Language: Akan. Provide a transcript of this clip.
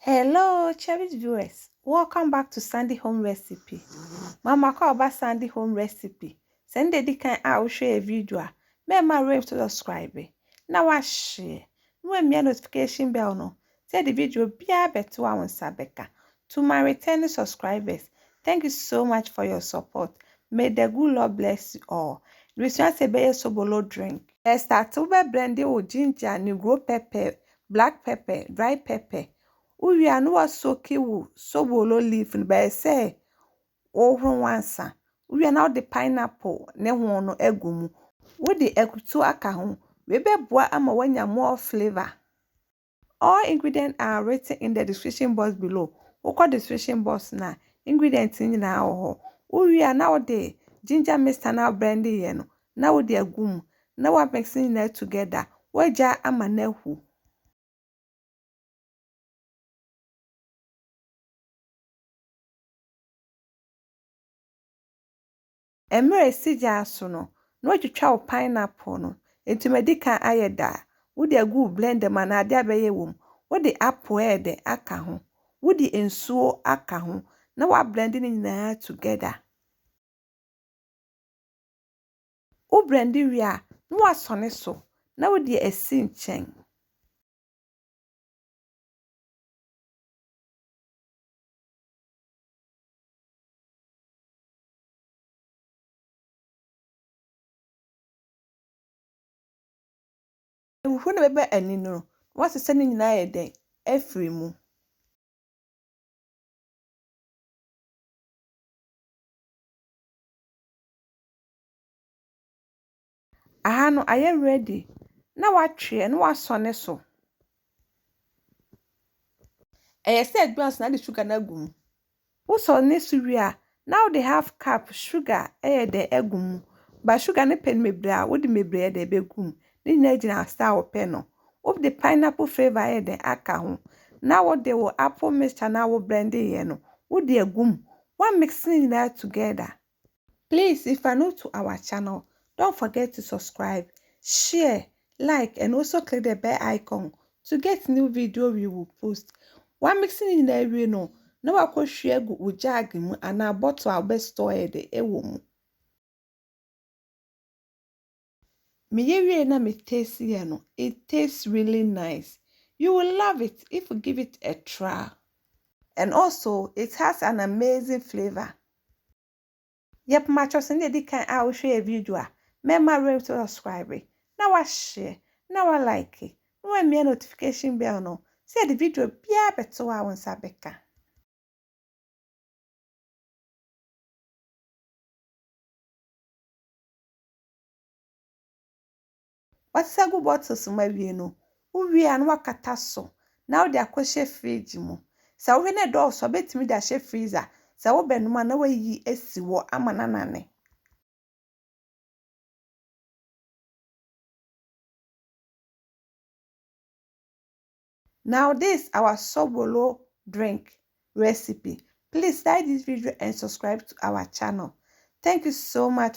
Hello, cherished viewers. Welcome back to Sandy Home Recipe. Mama call about Sandy Home Recipe. Send the kind I share a video. Remember to subscribe. Now I share. No me notification bell no. Say the video be a better one Sabeka. To my returning subscribers, thank you so much for your support. May the good Lord bless you all. This one say be a Sobolo drink. Start to be blending with ginger, Negro pepper, black pepper, dry pepper. Uwi anu wa soki wu sobolo leaf ni ba say ohun wansa. Uwi na the pineapple ne ho no egumu. Wo de ekutu aka ho. We be boa ama wanya more flavor. All ingredients are written in the description box below. Woko description box na ingredients nyina ho. Uwi na wo de ginger mixed na blend ye no. Na wo de agumu. Na wa mixing na together. Waja ama na hu. Emre sija aso no na twitwa o pineapple no entumedika ayeda wo de agu blender ma na ade abeye wom wo de apple ede aka ho wo de ensuo aka ho na wa blend ni nyina together wo blend wi a na wa sone so na wo de esi nchen ehuru na bebe ani no wa sese ni nyina ayede afiri mu aha no aye ready na wa twe na wa sone so say glass na the sugar na gum wo sone so wi a now they have cup sugar de egum ba sugar ne pen mebre a wo de mebre de begum ni na gina star open no wo de pineapple flavor de aka ho na wo de wo apple mixture na wo blend ye no wo de egum one mixing that together. Please, if you are new to our channel, don't forget to subscribe, share, like, and also click the bell icon to get new video we will post. One mixing in the way no wa ko share go jag mu and a bottle our best store de ewo mu. Me ye na me taste here no. It tastes really nice. You will love it if you give it a try. And also, it has an amazing flavor. Yep, my choice in the kind I will share a video. Remember to subscribe. Now I share. Now I like it. Now I me notification bell no. Say the video be a better one sabeka. What's a good bottle so my no? Uwi and wakata so. Now they are question fridge mo. Sa we ne door so bet me da she freezer. Sa wo benuma na we yi esi wo amananane. Now this our Sobolo drink recipe. Please like this video and subscribe to our channel. Thank you so much.